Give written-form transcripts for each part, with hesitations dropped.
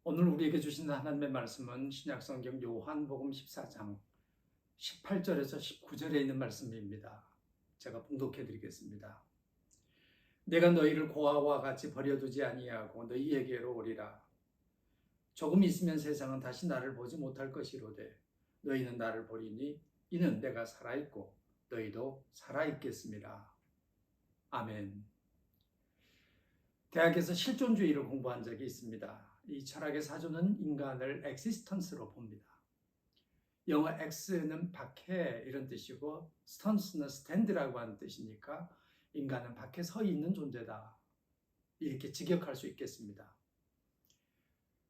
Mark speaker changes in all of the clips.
Speaker 1: 오늘 우리에게 주신 하나님의 말씀은 신약성경 요한복음 14장 18절에서 19절에 있는 말씀입니다. 제가 봉독해 드리겠습니다. 내가 너희를 고아와 같이 버려두지 아니하고 너희에게로 오리라. 조금 있으면 세상은 다시 나를 보지 못할 것이로되 너희는 나를 보리니 이는 내가 살아있고 너희도 살아있겠습니다. 아멘. 대학에서 실존주의를 공부한 적이 있습니다. 이 철학의 사조는 인간을 existence로 봅니다. 영어 X는 밖에 이런 뜻이고 스턴스는 stand라고 하는 뜻이니까 인간은 밖에 서 있는 존재다. 이렇게 직역할 수 있겠습니다.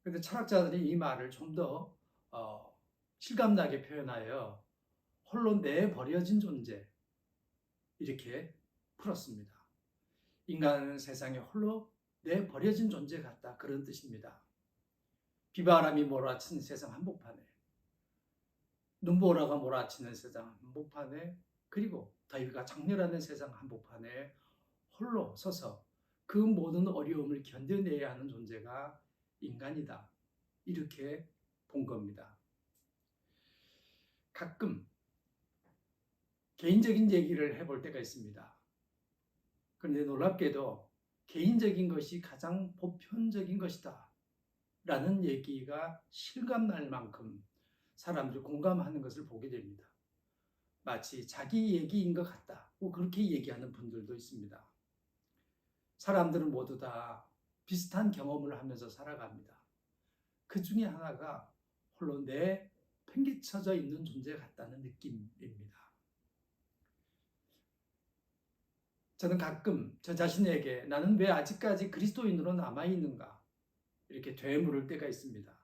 Speaker 1: 그런데 철학자들이 이 말을 좀 더 실감나게 표현하여 홀로 내버려진 존재 이렇게 풀었습니다. 인간은 세상에 홀로 내버려진 존재 같다. 그런 뜻입니다. 비바람이 몰아친 세상 한복판에, 눈보라가 몰아치는 세상 한복판에, 그리고 더위가 장렬하는 세상 한복판에 홀로 서서 그 모든 어려움을 견뎌내야 하는 존재가 인간이다. 이렇게 본 겁니다. 가끔 개인적인 얘기를 해볼 때가 있습니다. 그런데 놀랍게도 개인적인 것이 가장 보편적인 것이다 라는 얘기가 실감날 만큼 사람들이 공감하는 것을 보게 됩니다. 마치 자기 얘기인 것 같다고 그렇게 얘기하는 분들도 있습니다. 사람들은 모두 다 비슷한 경험을 하면서 살아갑니다. 그 중에 하나가 홀로 내팽개쳐져 있는 존재 같다는 느낌입니다. 저는 가끔 저 자신에게 나는 왜 아직까지 그리스도인으로 남아있는가 이렇게 되물을 때가 있습니다.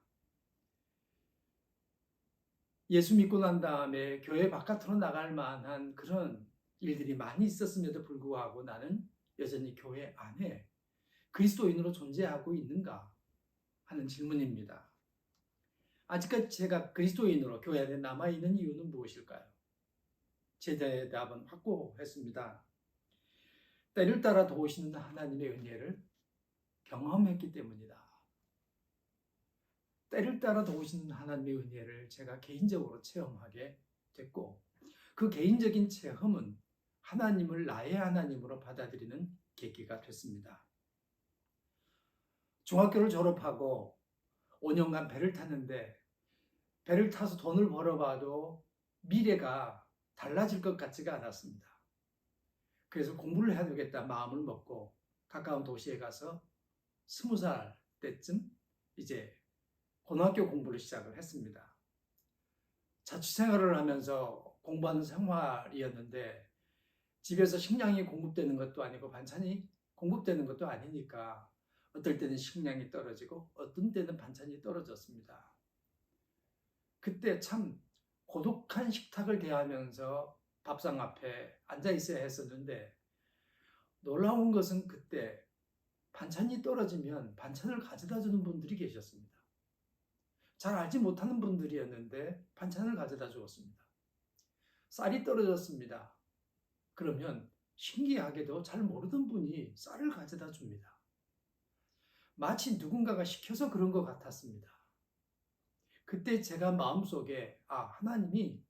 Speaker 1: 예수 믿고 난 다음에 교회 바깥으로 나갈 만한 그런 일들이 많이 있었음에도 불구하고 나는 여전히 교회 안에 그리스도인으로 존재하고 있는가 하는 질문입니다. 아직까지 제가 그리스도인으로 교회 안에 남아있는 이유는 무엇일까요? 제 대답은 확고했습니다. 때를 따라 도우시는 하나님의 은혜를 경험했기 때문이다. 때를 따라 도우시는 하나님의 은혜를 제가 개인적으로 체험하게 됐고 그 개인적인 체험은 하나님을 나의 하나님으로 받아들이는 계기가 됐습니다. 중학교를 졸업하고 5년간 배를 탔는데 배를 타서 돈을 벌어봐도 미래가 달라질 것 같지가 않았습니다. 그래서 공부를 해야 되겠다 마음을 먹고 가까운 도시에 가서 20살 때쯤 이제 고등학교 공부를 시작을 했습니다. 자취생활을 하면서 공부하는 생활이었는데 집에서 식량이 공급되는 것도 아니고 반찬이 공급되는 것도 아니니까 어떨 때는 식량이 떨어지고 어떤 때는 반찬이 떨어졌습니다. 그때 참 고독한 식탁을 대하면서 밥상 앞에 앉아 있어야 했었는데 놀라운 것은 그때 반찬이 떨어지면 반찬을 가져다 주는 분들이 계셨습니다. 잘 알지 못하는 분들이었는데 반찬을 가져다 주었습니다. 쌀이 떨어졌습니다. 그러면 신기하게도 잘 모르던 분이 쌀을 가져다 줍니다. 마치 누군가가 시켜서 그런 것 같았습니다. 그때 제가 마음속에 하나님이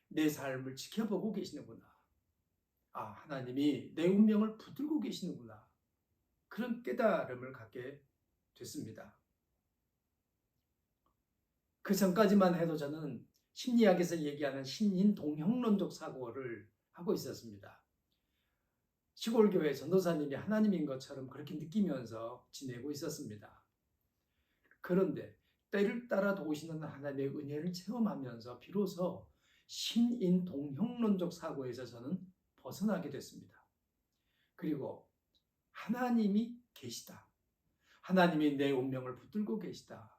Speaker 1: 내 삶을 지켜보고 계시는구나. 하나님이 내 운명을 붙들고 계시는구나. 그런 깨달음을 갖게 됐습니다. 그 전까지만 해도 저는 심리학에서 얘기하는 신인동형론적 사고를 하고 있었습니다. 시골 교회 전도사님이 하나님인 것처럼 그렇게 느끼면서 지내고 있었습니다. 그런데 때를 따라 도우시는 하나님의 은혜를 체험하면서 비로소 신인동형론적 사고에서 저는 벗어나게 됐습니다. 그리고 하나님이 계시다. 하나님이 내 운명을 붙들고 계시다.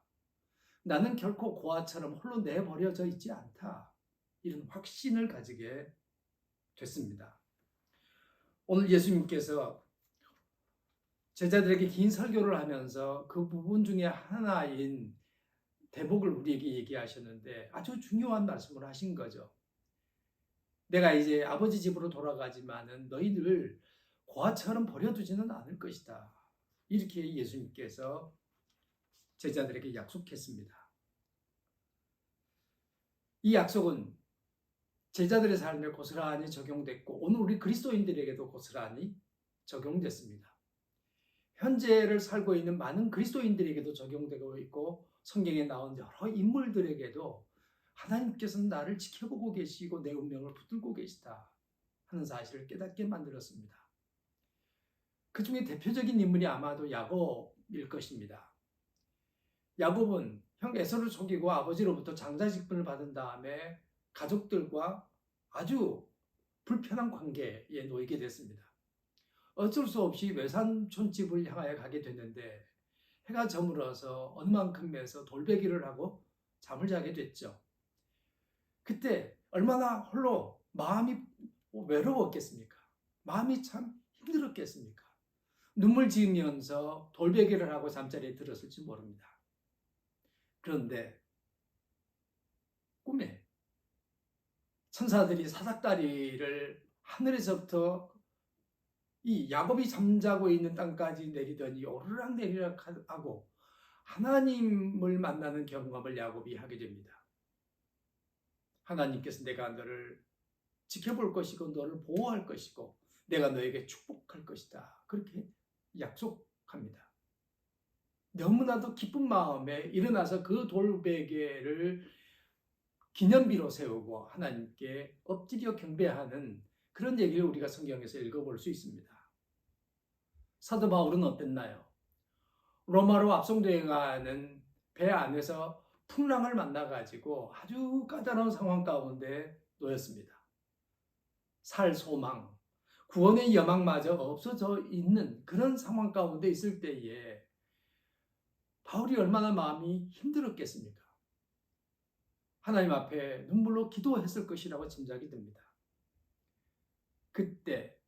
Speaker 1: 나는 결코 고아처럼 홀로 내버려져 있지 않다. 이런 확신을 가지게 됐습니다. 오늘 예수님께서 제자들에게 긴 설교를 하면서 그 부분 중에 하나인 대목을 우리에게 얘기하셨는데 아주 중요한 말씀을 하신 거죠. 내가 이제 아버지 집으로 돌아가지만은 너희들 고아처럼 버려두지는 않을 것이다. 이렇게 예수님께서 제자들에게 약속했습니다. 이 약속은 제자들의 삶에 고스란히 적용됐고 오늘 우리 그리스도인들에게도 고스란히 적용됐습니다. 현재를 살고 있는 많은 그리스도인들에게도 적용되고 있고 성경에 나온 여러 인물들에게도 하나님께서는 나를 지켜보고 계시고 내 운명을 붙들고 계시다 하는 사실을 깨닫게 만들었습니다. 그 중에 대표적인 인물이 아마도 야곱일 것입니다. 야곱은 형 에서를 속이고 아버지로부터 장자직분을 받은 다음에 가족들과 아주 불편한 관계에 놓이게 됐습니다. 어쩔 수 없이 외삼촌집을 향하여 가게 됐는데 해가 저물어서 어느 만큼에서 돌베기를 하고 잠을 자게 됐죠. 그때 얼마나 홀로 마음이 외로웠겠습니까? 마음이 참 힘들었겠습니까? 눈물 지으면서 돌베개를 하고 잠자리에 들었을지 모릅니다. 그런데 꿈에 천사들이 사닥다리를 하늘에서부터 이 야곱이 잠자고 있는 땅까지 내리더니 오르락 내리락 하고 하나님을 만나는 경험을 야곱이 하게 됩니다. 하나님께서 내가 너를 지켜볼 것이고 너를 보호할 것이고 내가 너에게 축복할 것이다. 그렇게 약속합니다. 너무나도 기쁜 마음에 일어나서 그 돌베개를 기념비로 세우고 하나님께 엎드려 경배하는 그런 얘기를 우리가 성경에서 읽어볼 수 있습니다. 사도 바울은 어땠나요? 로마로 압송되어 가는 배 안에서 풍랑을 만나가지고 아주 까다로운 상황 가운데 놓였습니다. 살 소망, 구원의 여망마저 없어져 있는 그런 상황 가운데 있을 때에 바울이 얼마나 마음이 힘들었겠습니까? 하나님 앞에 눈물로 기도했을 것이라고 짐작이 됩니다. 그때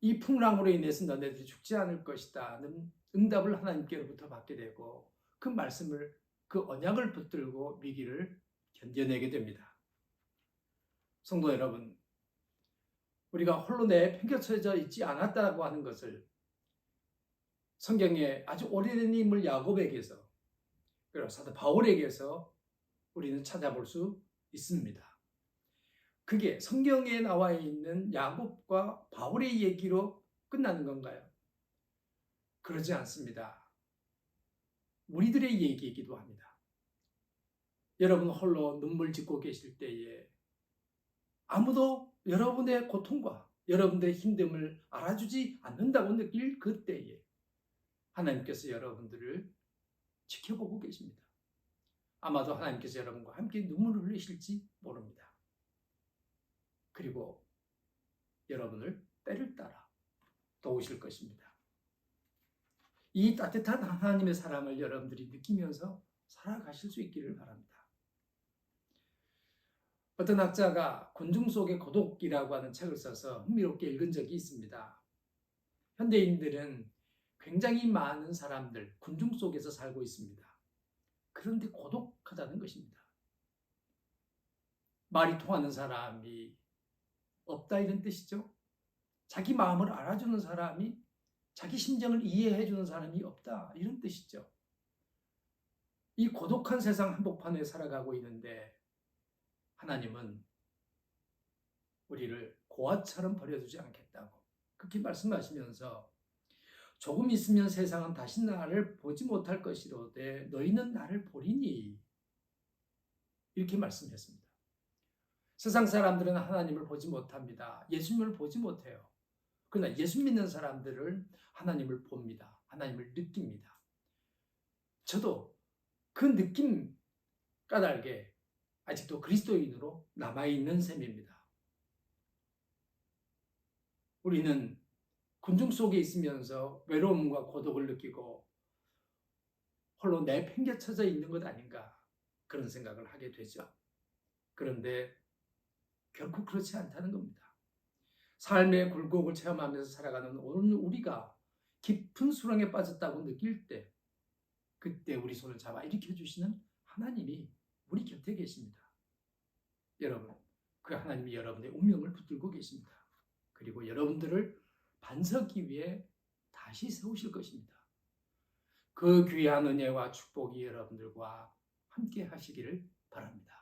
Speaker 1: 이 풍랑으로 인해서 너네들이 죽지 않을 것이다는 응답을 하나님께로부터 받게 되고 그 말씀을 그 언약을 붙들고 위기를 견뎌내게 됩니다. 성도 여러분, 우리가 홀로 내팽개쳐져 있지 않았다고 하는 것을 성경에 아주 오래된 인물 야곱에게서 그리고 사도 바울에게서 우리는 찾아볼 수 있습니다. 그게 성경에 나와 있는 야곱과 바울의 얘기로 끝나는 건가요? 그러지 않습니다. 우리들의 얘기이기도 합니다. 여러분 홀로 눈물 짓고 계실 때에 아무도 여러분의 고통과 여러분의 힘듦을 알아주지 않는다고 느낄 그때에 하나님께서 여러분들을 지켜보고 계십니다. 아마도 하나님께서 여러분과 함께 눈물을 흘리실지 모릅니다. 그리고 여러분을 때를 따라 도우실 것입니다. 이 따뜻한 하나님의 사랑을 여러분들이 느끼면서 살아가실 수 있기를 바랍니다. 어떤 학자가 군중 속의 고독이라고 하는 책을 써서 흥미롭게 읽은 적이 있습니다. 현대인들은 굉장히 많은 사람들, 군중 속에서 살고 있습니다. 그런데 고독하다는 것입니다. 말이 통하는 사람이 없다 이런 뜻이죠. 자기 마음을 알아주는 사람이, 자기 심정을 이해해주는 사람이 없다 이런 뜻이죠. 이 고독한 세상 한복판에 살아가고 있는데 하나님은 우리를 고아처럼 버려두지 않겠다고 그렇게 말씀하시면서 조금 있으면 세상은 다시 나를 보지 못할 것이로되 너희는 나를 보리니 이렇게 말씀했습니다. 세상 사람들은 하나님을 보지 못합니다. 예수님을 보지 못해요. 그러나 예수 믿는 사람들은 하나님을 봅니다. 하나님을 느낍니다. 저도 그 느낌 까닭에 아직도 그리스도인으로 남아있는 셈입니다. 우리는 군중 속에 있으면서 외로움과 고독을 느끼고 홀로 내팽개쳐져 있는 것 아닌가 그런 생각을 하게 되죠. 그런데 결코 그렇지 않다는 겁니다. 삶의 굴곡을 체험하면서 살아가는 오늘 우리가 깊은 수렁에 빠졌다고 느낄 때 그때 우리 손을 잡아 일으켜주시는 하나님이 우리 곁에 계십니다. 여러분, 그 하나님이 여러분의 운명을 붙들고 계십니다. 그리고 여러분들을 반석 위에 다시 세우실 것입니다. 그 귀한 은혜와 축복이 여러분들과 함께 하시기를 바랍니다.